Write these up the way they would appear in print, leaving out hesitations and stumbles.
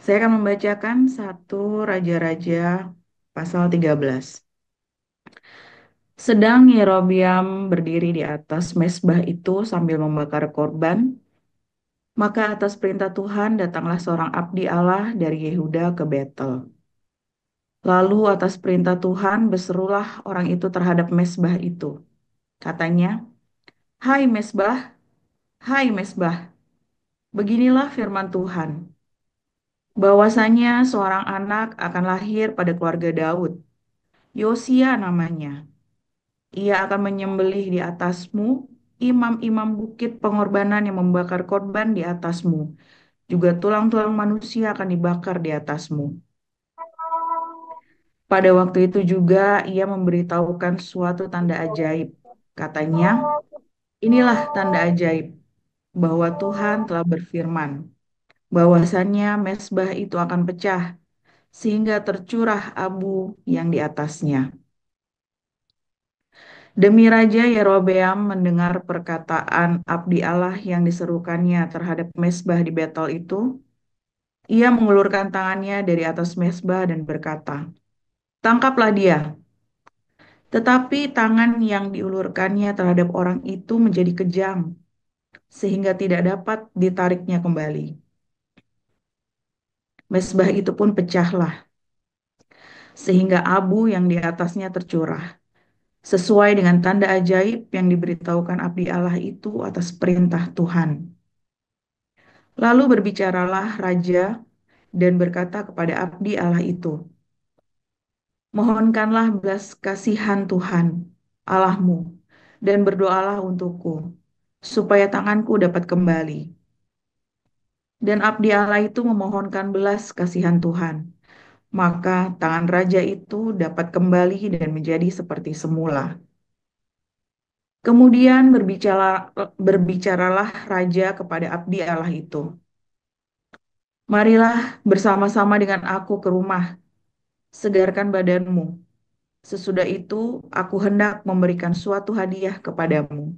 Saya akan membacakan satu Raja-Raja pasal 13. Sedang Yerobeam berdiri di atas mezbah itu sambil membakar korban, maka atas perintah Tuhan datanglah seorang abdi Allah dari Yehuda ke Betel. Lalu atas perintah Tuhan berserulah orang itu terhadap mezbah itu. Katanya, "Hai mezbah, hai mezbah, beginilah firman Tuhan, bahwasanya seorang anak akan lahir pada keluarga Daud, Yosia namanya. Ia akan menyembelih di atasmu imam-imam bukit pengorbanan yang membakar korban di atasmu. Juga tulang-tulang manusia akan dibakar di atasmu." Pada waktu itu juga ia memberitahukan suatu tanda ajaib. Katanya, "Inilah tanda ajaib bahwa Tuhan telah berfirman, bahwasannya mezbah itu akan pecah sehingga tercurah abu yang di atasnya." Demi Raja Yerobeam mendengar perkataan abdi Allah yang diserukannya terhadap mezbah di Betel itu, ia mengulurkan tangannya dari atas mezbah dan berkata, "Tangkaplah dia." Tetapi tangan yang diulurkannya terhadap orang itu menjadi kejam, sehingga tidak dapat ditariknya kembali. Mezbah itu pun pecahlah, sehingga abu yang di atasnya tercurah, sesuai dengan tanda ajaib yang diberitahukan abdi Allah itu atas perintah Tuhan. Lalu berbicaralah raja dan berkata kepada abdi Allah itu, "Mohonkanlah belas kasihan Tuhan, Allahmu, dan berdoalah untukku, supaya tanganku dapat kembali." Dan abdi Allah itu memohonkan belas kasihan Tuhan. Maka tangan raja itu dapat kembali dan menjadi seperti semula. Kemudian berbicaralah raja kepada abdi Allah itu, "Marilah bersama-sama dengan aku ke rumah, segarkan badanmu. Sesudah itu aku hendak memberikan suatu hadiah kepadamu."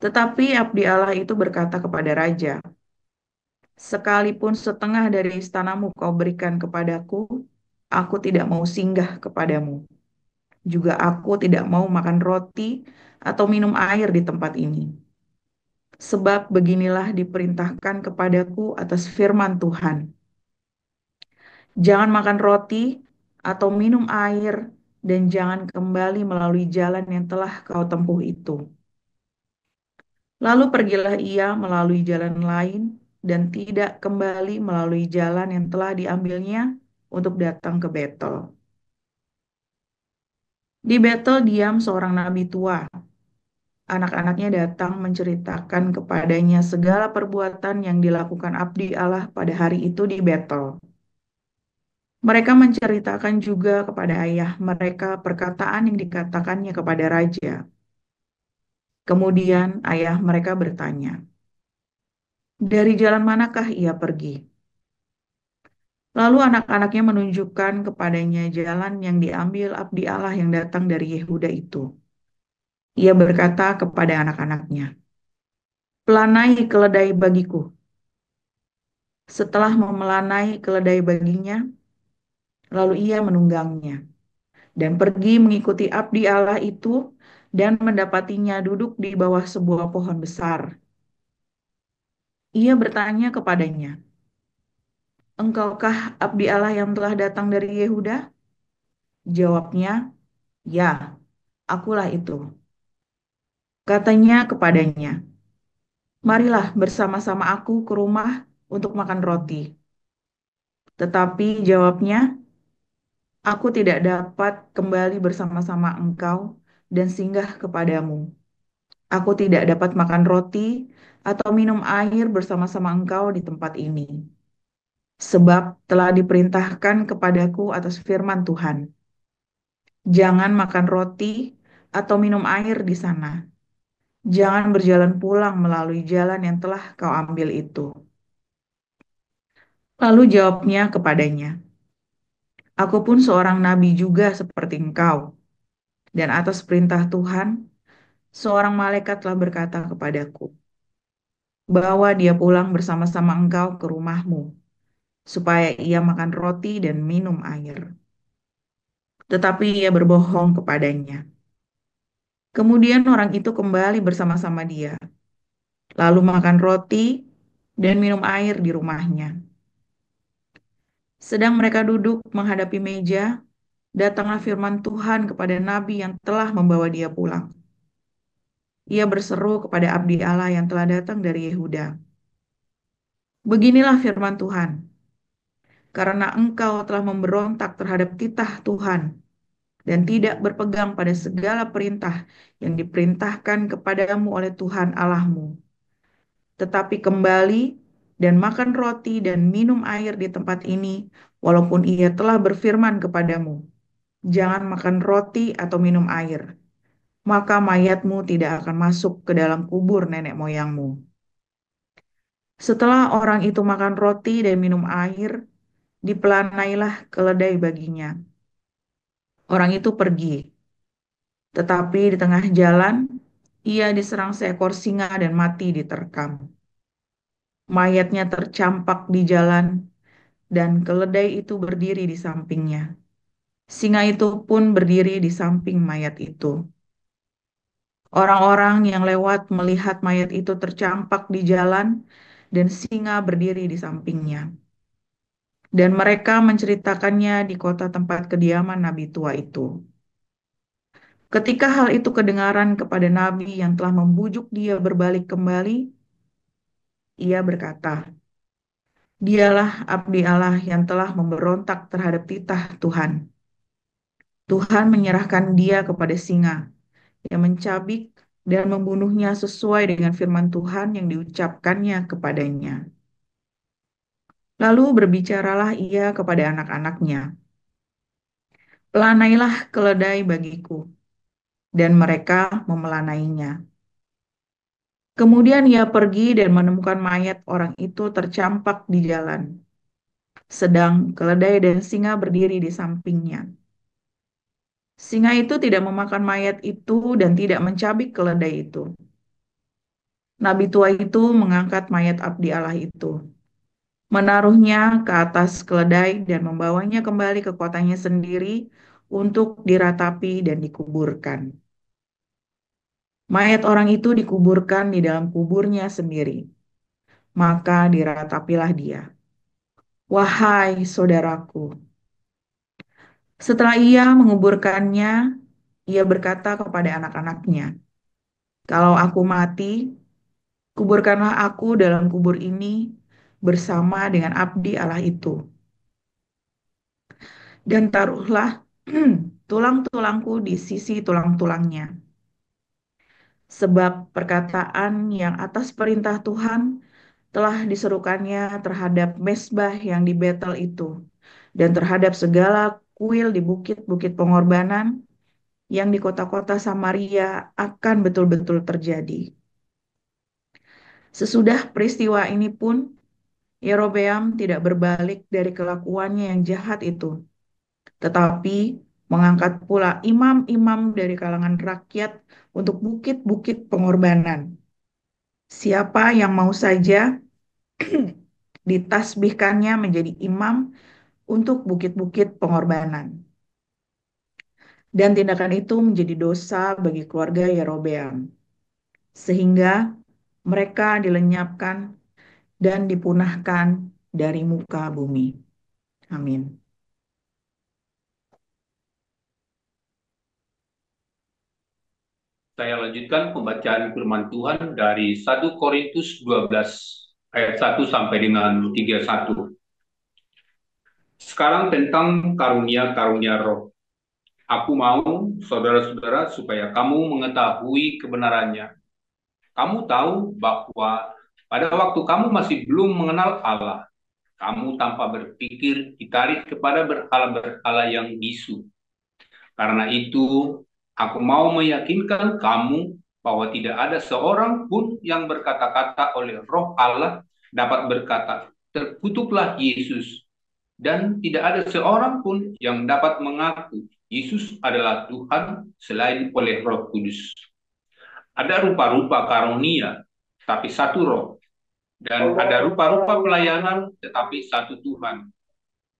Tetapi abdi Allah itu berkata kepada raja, "Sekalipun setengah dari istanamu kau berikan kepadaku, aku tidak mau singgah kepadamu. Juga aku tidak mau makan roti atau minum air di tempat ini. Sebab beginilah diperintahkan kepadaku atas firman Tuhan. Jangan makan roti atau minum air dan jangan kembali melalui jalan yang telah kau tempuh itu." Lalu pergilah ia melalui jalan lain dan tidak kembali melalui jalan yang telah diambilnya untuk datang ke Betel. Di Betel diam seorang nabi tua. Anak-anaknya datang menceritakan kepadanya segala perbuatan yang dilakukan abdi Allah pada hari itu di Betel. Mereka menceritakan juga kepada ayah mereka perkataan yang dikatakannya kepada raja. Kemudian ayah mereka bertanya, "Dari jalan manakah ia pergi?" Lalu anak-anaknya menunjukkan kepadanya jalan yang diambil abdi Allah yang datang dari Yehuda itu. Ia berkata kepada anak-anaknya, "Pelanai keledai bagiku." Setelah memelanai keledai baginya, lalu ia menunggangnya dan pergi mengikuti abdi Allah itu dan mendapatinya duduk di bawah sebuah pohon besar. Ia bertanya kepadanya, "Engkaukah abdi Allah yang telah datang dari Yehuda?" Jawabnya, "Ya, akulah itu." Katanya kepadanya, "Marilah bersama-sama aku ke rumah untuk makan roti." Tetapi jawabnya, "Aku tidak dapat kembali bersama-sama engkau dan singgah kepadamu. Aku tidak dapat makan roti atau minum air bersama-sama engkau di tempat ini. Sebab telah diperintahkan kepadaku atas firman Tuhan, jangan makan roti atau minum air di sana. Jangan berjalan pulang melalui jalan yang telah kau ambil itu." Lalu jawabnya kepadanya, "Aku pun seorang nabi juga seperti engkau. Dan atas perintah Tuhan, seorang malaikat telah berkata kepadaku, bawa dia pulang bersama-sama engkau ke rumahmu. supaya ia makan roti dan minum air. Tetapi ia berbohong kepadanya. Kemudian orang itu kembali bersama-sama dia, lalu makan roti dan minum air di rumahnya. Sedang mereka duduk menghadapi meja, datanglah firman Tuhan kepada nabi yang telah membawa dia pulang. Ia berseru kepada abdi Allah yang telah datang dari Yehuda. Beginilah firman Tuhan, karena engkau telah memberontak terhadap titah Tuhan dan tidak berpegang pada segala perintah yang diperintahkan kepadamu oleh Tuhan Allahmu, tetapi kembali dan makan roti dan minum air di tempat ini, walaupun ia telah berfirman kepadamu, jangan makan roti atau minum air, maka mayatmu tidak akan masuk ke dalam kubur nenek moyangmu. Setelah orang itu makan roti dan minum air, dipelanailah keledai baginya. Orang itu pergi, tetapi di tengah jalan ia diserang seekor singa dan mati diterkam. Mayatnya tercampak di jalan dan keledai itu berdiri di sampingnya. Singa itu pun berdiri di samping mayat itu. Orang-orang yang lewat melihat mayat itu tercampak di jalan dan singa berdiri di sampingnya. Dan mereka menceritakannya di kota tempat kediaman nabi tua itu. Ketika hal itu kedengaran kepada nabi yang telah membujuk dia berbalik kembali, ia berkata, dialah abdi Allah yang telah memberontak terhadap titah Tuhan. Tuhan menyerahkan dia kepada singa yang mencabik dan membunuhnya sesuai dengan firman Tuhan yang diucapkannya kepadanya. Lalu berbicaralah ia kepada anak-anaknya, pelanailah keledai bagiku, dan mereka memelanainya. Kemudian ia pergi dan menemukan mayat orang itu tercampak di jalan, sedang keledai dan singa berdiri di sampingnya. Singa itu tidak memakan mayat itu dan tidak mencabik keledai itu. Nabi tua itu mengangkat mayat abdi Allah itu, menaruhnya ke atas keledai dan membawanya kembali ke kotanya sendiri untuk diratapi dan dikuburkan. Mayat orang itu dikuburkan di dalam kuburnya sendiri, maka diratapilah dia. Wahai saudaraku, setelah ia menguburkannya, ia berkata kepada anak-anaknya, kalau aku mati, kuburkanlah aku dalam kubur ini bersama dengan abdi Allah itu. Dan taruhlah tulang-tulangku di sisi tulang-tulangnya. Sebab perkataan yang atas perintah Tuhan telah diserukannya terhadap mezbah yang di Betel itu, dan terhadap segala kuil di bukit-bukit pengorbanan yang di kota-kota Samaria akan betul-betul terjadi. Sesudah peristiwa ini pun, Yerobeam tidak berbalik dari kelakuannya yang jahat itu, tetapi mengangkat pula imam-imam dari kalangan rakyat untuk bukit-bukit pengorbanan. Siapa yang mau saja ditasbihkannya menjadi imam untuk bukit-bukit pengorbanan. Dan tindakan itu menjadi dosa bagi keluarga Yerobeam, sehingga mereka dilenyapkan dan dipunahkan dari muka bumi. Amin. Saya lanjutkan pembacaan firman Tuhan dari 1 Korintus 12 ayat 1 sampai dengan 31. Sekarang tentang karunia-karunia roh. Aku mau, saudara-saudara, supaya kamu mengetahui kebenarannya. Kamu tahu bahwa pada waktu kamu masih belum mengenal Allah, kamu tanpa berpikir ditarik kepada berhala-berhala yang bisu. Karena itu, aku mau meyakinkan kamu bahwa tidak ada seorang pun yang berkata-kata oleh Roh Allah dapat berkata, terkutuklah Yesus. Dan tidak ada seorang pun yang dapat mengaku Yesus adalah Tuhan selain oleh Roh Kudus. Ada rupa-rupa karunia, tapi satu Roh. Dan ada rupa-rupa pelayanan, tetapi satu Tuhan.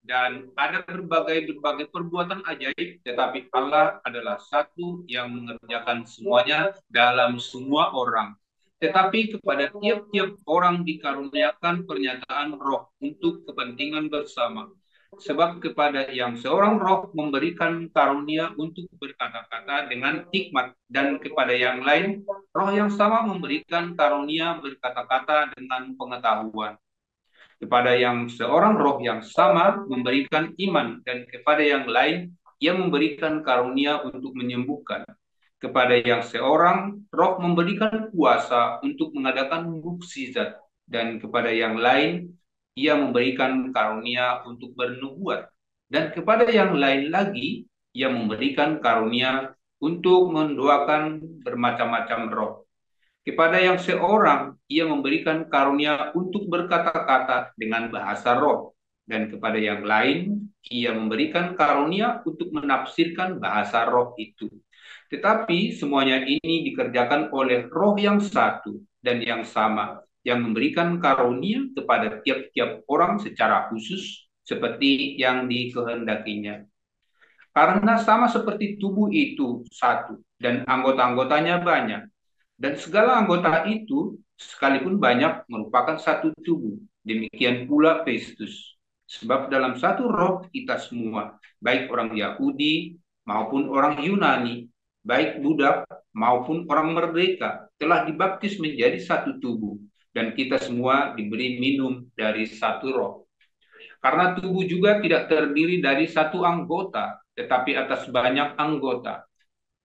Dan ada berbagai perbuatan ajaib, tetapi Allah adalah satu yang mengerjakan semuanya dalam semua orang. Tetapi kepada tiap-tiap orang dikaruniakan pernyataan roh untuk kepentingan bersama. Sebab kepada yang seorang roh memberikan karunia untuk berkata-kata dengan hikmat, dan kepada yang lain roh yang sama memberikan karunia berkata-kata dengan pengetahuan. Kepada yang seorang roh yang sama memberikan iman, dan kepada yang lain ia memberikan karunia untuk menyembuhkan. Kepada yang seorang roh memberikan kuasa untuk mengadakan mukjizat, dan kepada yang lain ia memberikan karunia untuk bernubuat, dan kepada yang lain lagi ia memberikan karunia untuk mendoakan bermacam-macam roh. Kepada yang seorang, ia memberikan karunia untuk berkata-kata dengan bahasa roh. Dan kepada yang lain, ia memberikan karunia untuk menafsirkan bahasa roh itu. Tetapi semuanya ini dikerjakan oleh roh yang satu dan yang sama, yang memberikan karunia kepada tiap-tiap orang secara khusus, seperti yang dikehendakinya. Karena sama seperti tubuh itu satu, dan anggota-anggotanya banyak, dan segala anggota itu, sekalipun banyak, merupakan satu tubuh. Demikian pula Kristus. Sebab dalam satu roh kita semua, baik orang Yahudi maupun orang Yunani, baik budak maupun orang merdeka, telah dibaptis menjadi satu tubuh. Dan kita semua diberi minum dari satu roh. Karena tubuh juga tidak terdiri dari satu anggota, tetapi atas banyak anggota.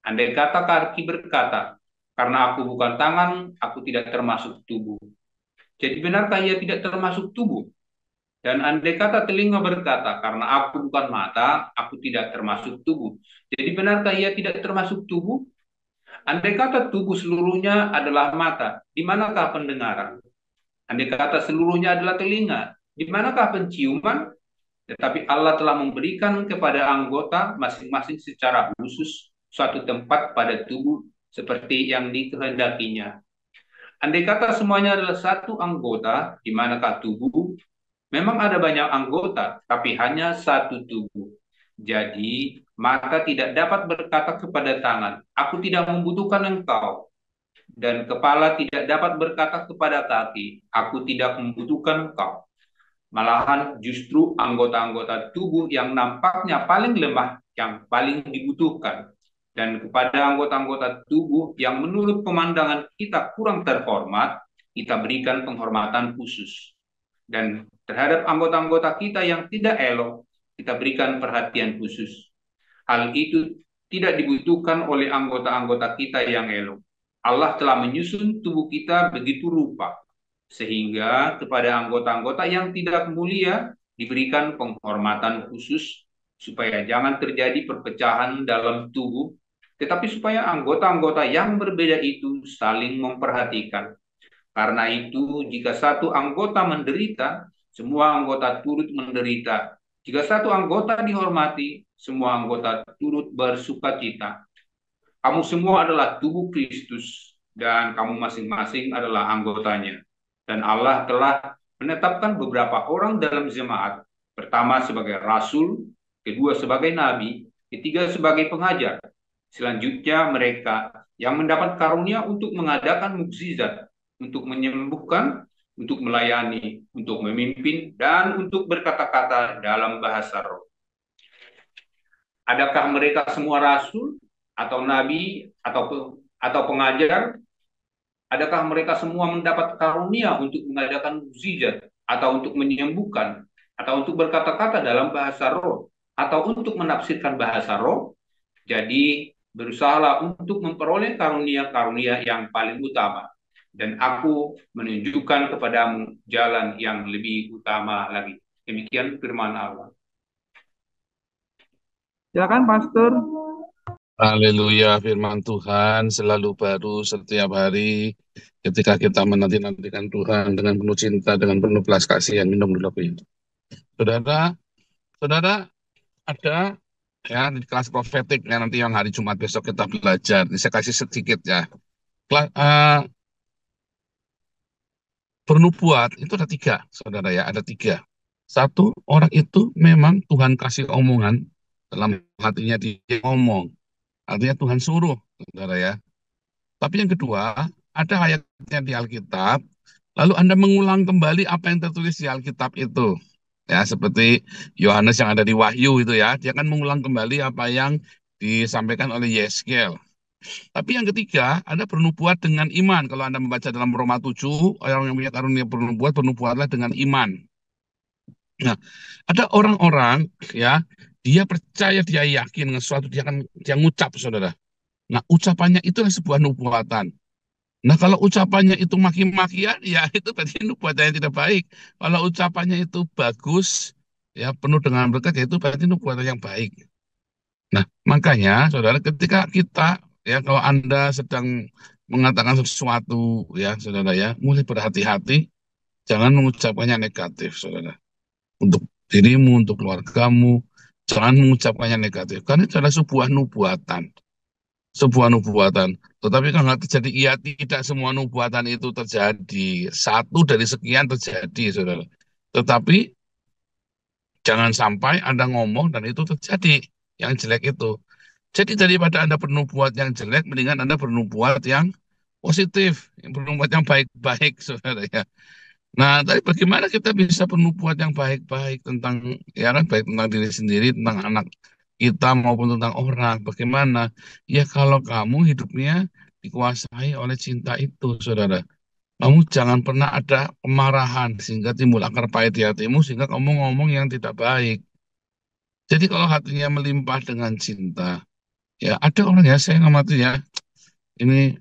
Andai kata kaki berkata, karena aku bukan tangan, aku tidak termasuk tubuh. Jadi benarkah ia tidak termasuk tubuh? Dan andai kata telinga berkata, karena aku bukan mata, aku tidak termasuk tubuh. Jadi benarkah ia tidak termasuk tubuh? Andai kata tubuh seluruhnya adalah mata, di manakah pendengaran? Andai kata seluruhnya adalah telinga, di manakah penciuman? Tetapi Allah telah memberikan kepada anggota masing-masing secara khusus suatu tempat pada tubuh seperti yang dikehendakinya. Andai kata semuanya adalah satu anggota, di manakah tubuh? Memang ada banyak anggota, tapi hanya satu tubuh. Jadi, mata tidak dapat berkata kepada tangan, "Aku tidak membutuhkan engkau." Dan kepala tidak dapat berkata kepada kaki, "Aku tidak membutuhkan engkau." Malahan justru anggota-anggota tubuh yang nampaknya paling lemah yang paling dibutuhkan. Dan kepada anggota-anggota tubuh yang menurut pemandangan kita kurang terhormat, kita berikan penghormatan khusus. Dan terhadap anggota-anggota kita yang tidak elok, kita berikan perhatian khusus. Hal itu tidak dibutuhkan oleh anggota-anggota kita yang elok. Allah telah menyusun tubuh kita begitu rupa, sehingga kepada anggota-anggota yang tidak mulia diberikan penghormatan khusus, supaya jangan terjadi perpecahan dalam tubuh, tetapi supaya anggota-anggota yang berbeda itu saling memperhatikan. Karena itu, jika satu anggota menderita, semua anggota turut menderita. Jika satu anggota dihormati, semua anggota turut bersukacita. Kamu semua adalah tubuh Kristus, dan kamu masing-masing adalah anggotanya. Dan Allah telah menetapkan beberapa orang dalam jemaat, pertama sebagai rasul, kedua sebagai nabi, ketiga sebagai pengajar. Selanjutnya mereka yang mendapat karunia untuk mengadakan mukjizat, untuk menyembuhkan, untuk melayani, untuk memimpin, dan untuk berkata-kata dalam bahasa roh. Adakah mereka semua rasul atau nabi atau pengajar? Adakah mereka semua mendapat karunia untuk mengadakan mukjizat atau untuk menyembuhkan atau untuk berkata-kata dalam bahasa roh atau untuk menafsirkan bahasa roh? Jadi berusahalah untuk memperoleh karunia-karunia yang paling utama, dan aku menunjukkan kepadamu jalan yang lebih utama lagi. Demikian firman Allah. Silakan Pastor. Haleluya, firman Tuhan selalu baru setiap hari ketika kita menanti-nantikan Tuhan dengan penuh cinta, dengan penuh belas kasihan. Minum dulu itu. Saudara, saudara ada ya di kelas profetik ya, nanti yang hari Jumat besok kita belajar. Ini saya kasih sedikit ya. bernubuat itu ada tiga, saudara ya, ada tiga. Satu, orang itu memang Tuhan kasih omongan, dalam hatinya dia ngomong, artinya Tuhan suruh, saudara ya. Tapi yang kedua, ada ayatnya di Alkitab, lalu Anda mengulang kembali apa yang tertulis di Alkitab itu. Ya, seperti Yohanes yang ada di Wahyu itu ya, dia kan mengulang kembali apa yang disampaikan oleh Yeskel. Tapi yang ketiga, ada bernubuat dengan iman. Kalau Anda membaca dalam Roma 7, orang yang punya karunia bernubuat, bernubuatlah dengan iman. Nah, ada orang-orang ya, dia percaya, dia yakin dengan sesuatu, dia ngucap, saudara. Nah, ucapannya itulah sebuah nubuatan. Nah, kalau ucapannya itu maki-makian, ya itu berarti nubuatan yang tidak baik. Kalau ucapannya itu bagus, ya penuh dengan berkat, ya itu berarti nubuatan yang baik. Nah, makanya, saudara, ketika kita, ya kalau Anda sedang mengatakan sesuatu, ya saudara ya, mulai berhati-hati, jangan mengucapkannya negatif, saudara. Untuk dirimu, untuk keluargamu, jangan mengucapkannya negatif. Karena itu adalah sebuah nubuatan. Sebuah nubuatan. Tetapi kalau nggak terjadi, iya tidak semua nubuatan itu terjadi. Satu dari sekian terjadi, saudara. Tetapi jangan sampai Anda ngomong dan itu terjadi. Yang jelek itu. Jadi daripada Anda bernubuat yang jelek, mendingan Anda bernubuat yang positif, yang bernubuat yang baik-baik, saudara ya. Nah, tapi bagaimana kita bisa bernubuat yang baik-baik tentang, ya kan, baik tentang diri sendiri, tentang anak kita maupun tentang orang. Bagaimana? Ya kalau kamu hidupnya dikuasai oleh cinta itu, saudara. Kamu jangan pernah ada kemarahan sehingga timbul akar pahit di hatimu sehingga kamu ngomong yang tidak baik. Jadi kalau hatinya melimpah dengan cinta, ya ada orang ya, saya ngamati ya, ini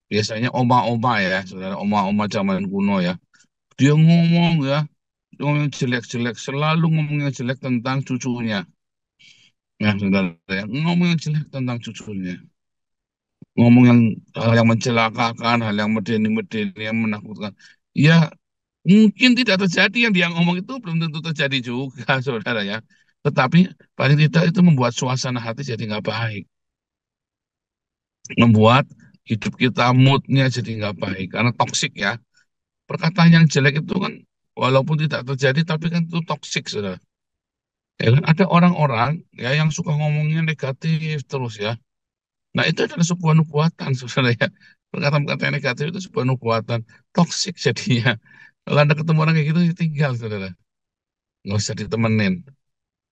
biasanya oma-oma ya, saudara, oma-oma zaman kuno ya. Dia ngomong ya, ngomong yang jelek-jelek, selalu ngomong yang jelek tentang cucunya. Ya, saudara, ya, ngomong yang jelek tentang cucunya. Ngomong yang hal yang mencelakakan, hal yang medeni-medeni, yang menakutkan. Ya, mungkin tidak terjadi yang dia ngomong itu belum tentu terjadi juga, saudara ya. Tetapi paling tidak itu membuat suasana hati jadi nggak baik. Membuat hidup kita moodnya jadi nggak baik. Karena toksik ya. Perkataan yang jelek itu kan walaupun tidak terjadi tapi kan itu toksik, saudara. Ya kan ada orang-orang ya yang suka ngomongnya negatif terus ya. Nah, itu adalah sebuah nubuatan, saudara ya. Perkataan-perkataan negatif itu sebuah nubuatan toksik jadinya. Kalau Anda ketemu orang kayak gitu, ya tinggal, saudara. Nggak usah ditemenin.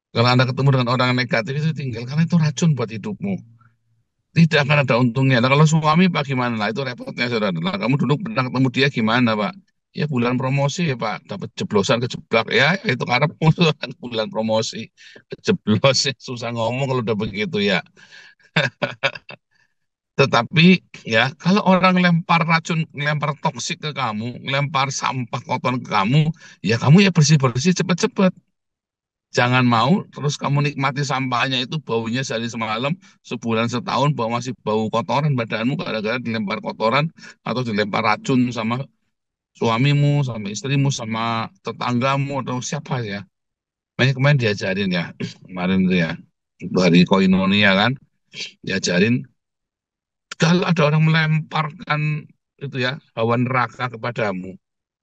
Kalau Anda ketemu dengan orang yang negatif, itu tinggal. Karena itu racun buat hidupmu. Tidak akan ada untungnya. Nah, kalau suami, Pak, gimana? Lah, itu repotnya, saudara. Nah, kamu dulu pernah ketemu dia gimana, Pak? Ya, bulan promosi ya, Pak. Dapat jeblosan, kejeblak. Ya, itu karepmu, bulan promosi. Kejeblos, ya. Susah ngomong kalau udah begitu, ya. Tetapi ya, kalau orang lempar racun, lempar toksik ke kamu, lempar sampah kotor ke kamu, ya kamu ya bersih-bersih cepet-cepet. Jangan mau terus kamu nikmati sampahnya itu baunya sehari semalam, sebulan setahun bau masih bau kotoran badanmu gara-gara dilempar kotoran atau dilempar racun sama suamimu, sama istrimu, sama tetanggamu atau siapa ya. Makanya kemarin diajarin ya, kemarin itu ya, untuk hari koinonia kan, diajarin kalau ada orang melemparkan itu ya, hawa neraka kepadamu,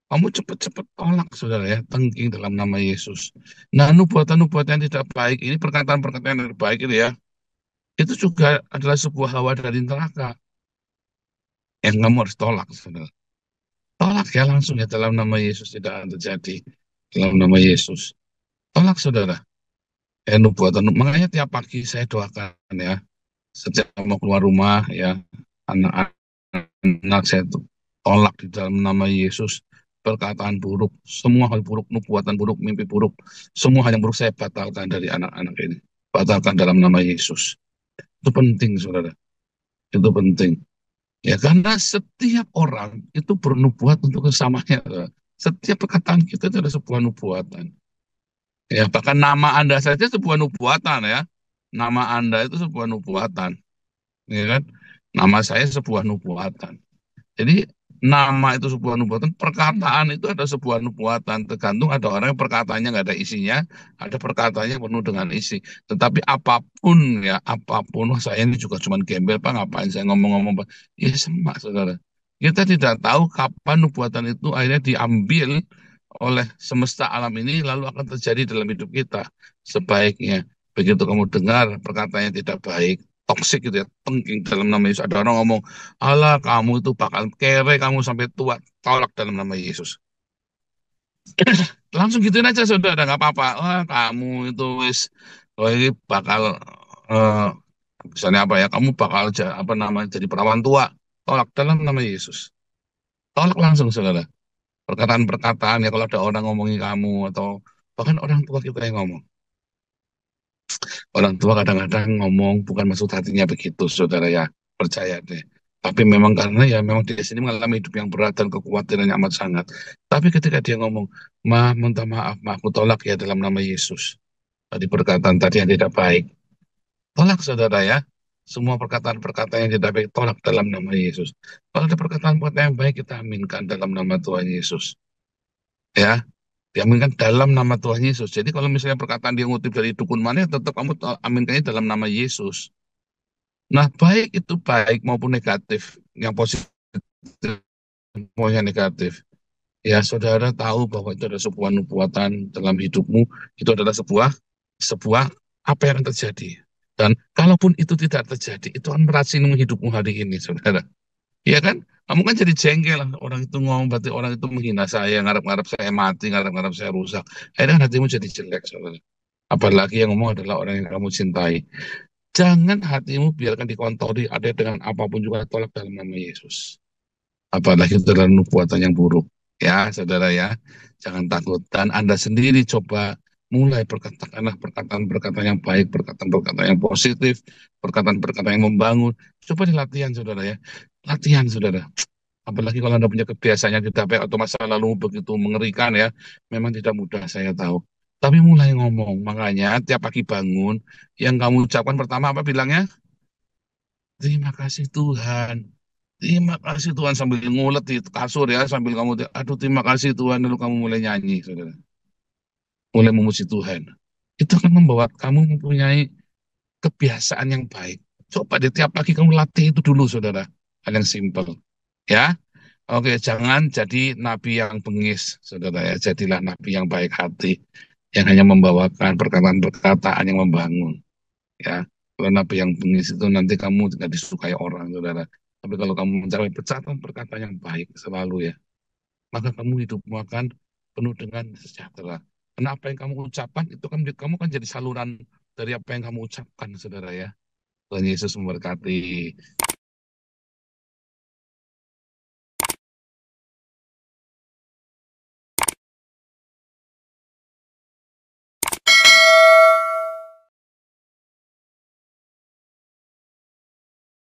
kamu cepat-cepat tolak, saudara ya, tengking dalam nama Yesus. Nah, nubuatan-nubuatan yang tidak baik ini, perkataan-perkataan yang tidak baik itu ya, itu juga adalah sebuah hawa dari neraka yang kamu harus tolak, saudara. Tolak ya langsung ya dalam nama Yesus, tidak akan terjadi dalam nama Yesus. Tolak, saudara. Nubuatan, makanya tiap pagi saya doakan ya, setiap mau keluar rumah ya, anak-anak saya tolak di dalam nama Yesus perkataan buruk, semua hal buruk, nubuatan buruk, mimpi buruk, semua hal yang buruk saya batalkan dari anak-anak ini. Batalkan dalam nama Yesus. Itu penting, saudara. Itu penting. Ya, karena setiap orang itu bernubuat untuk kesamanya, saudara. Setiap perkataan kita itu ada sebuah nubuatan. Ya, bahkan nama Anda saja sebuah nubuatan ya. Nama Anda itu sebuah nubuatan, ya kan? Nama saya sebuah nubuatan. Jadi nama itu sebuah nubuatan, perkataan itu ada sebuah nubuatan. Tergantung ada orang yang perkataannya nggak ada isinya, ada perkataannya penuh dengan isi. Tetapi apapun ya, apapun, wah, saya ini juga cuma gembel, Pak, ngapain saya ngomong-ngomong, Pak? Ya sama, saudara. Kita tidak tahu kapan nubuatan itu akhirnya diambil oleh semesta alam ini lalu akan terjadi dalam hidup kita. Sebaiknya begitu kamu dengar perkataan yang tidak baik, toksik gitu ya, tengking dalam nama Yesus. Ada orang ngomong, Allah kamu itu bakal kere kamu sampai tua, tolak dalam nama Yesus. Langsung gituin aja saudara, nggak apa-apa. Wah kamu itu wis, wah ini bakal, eh, misalnya apa ya, kamu bakal apa namanya jadi perawan tua, tolak dalam nama Yesus. Tolak langsung saudara. Perkataan-perkataan ya kalau ada orang ngomongin kamu atau bahkan orang tua kita yang ngomong. Orang tua kadang-kadang ngomong bukan maksud hatinya begitu, saudara ya. Percaya deh. Tapi memang karena ya memang dia sini mengalami hidup yang berat dan kekhawatiran yang amat sangat. Tapi ketika dia ngomong, Ma, minta maaf, Ma, aku tolak ya dalam nama Yesus. Tadi perkataan tadi yang tidak baik. Tolak saudara ya. Semua perkataan-perkataan yang tidak baik, tolak dalam nama Yesus. Kalau ada perkataan-perkataan yang baik, kita aminkan dalam nama Tuhan Yesus. Ya, diaminkan dalam nama Tuhan Yesus. Jadi kalau misalnya perkataan dia ngutip dari dukun mana, tetap kamu aminkannya dalam nama Yesus. Nah, baik itu baik maupun negatif. Yang positif maupun yang negatif. Ya, saudara tahu bahwa itu adalah sebuah nubuatan dalam hidupmu. Itu adalah sebuah apa yang akan terjadi. Dan kalaupun itu tidak terjadi, itu akan meracuni hidupmu hari ini, saudara. Iya kan? Kamu kan jadi jengkel. Orang itu ngomong, berarti orang itu menghina saya, ngarep-ngarep saya mati, ngarep-ngarep saya rusak. Akhirnya kan hatimu jadi jelek, saudara. Apalagi yang ngomong adalah orang yang kamu cintai. Jangan hatimu biarkan dikontori, ada dengan apapun juga tolak dalam nama Yesus. Apalagi itu adalah nubuatan yang buruk. Ya, saudara ya. Jangan takut. Dan Anda sendiri coba mulai perkatakanlah perkataan-perkataan yang baik, perkataan-perkataan yang positif, perkataan-perkataan yang membangun. Coba dilatihan, saudara ya. Latihan, saudara. Apalagi kalau Anda punya kebiasaan yang tidak baik atau masa lalu begitu mengerikan ya, memang tidak mudah saya tahu. Tapi mulai ngomong, makanya tiap pagi bangun, yang kamu ucapkan pertama apa bilangnya? Terima kasih Tuhan. Terima kasih Tuhan sambil ngulet di kasur ya, sambil kamu, aduh terima kasih Tuhan, lalu kamu mulai nyanyi, saudara. Mulai memuji Tuhan. Itu akan membawa kamu mempunyai kebiasaan yang baik. Coba di tiap pagi kamu latih itu dulu, saudara. Hal yang simple. Ya, oke, jangan jadi nabi yang bengis, saudara ya. Jadilah nabi yang baik hati, yang hanya membawakan perkataan-perkataan yang membangun. Ya, kalau nabi yang bengis itu nanti kamu tidak disukai orang, saudara. Tapi kalau kamu mencapai perkataan-perkataan yang baik selalu ya, maka kamu hidupmu akan penuh dengan sejahtera. Karena apa yang kamu ucapkan itu kan kamu kan jadi saluran dari apa yang kamu ucapkan, saudara ya. Tuhan Yesus memberkati.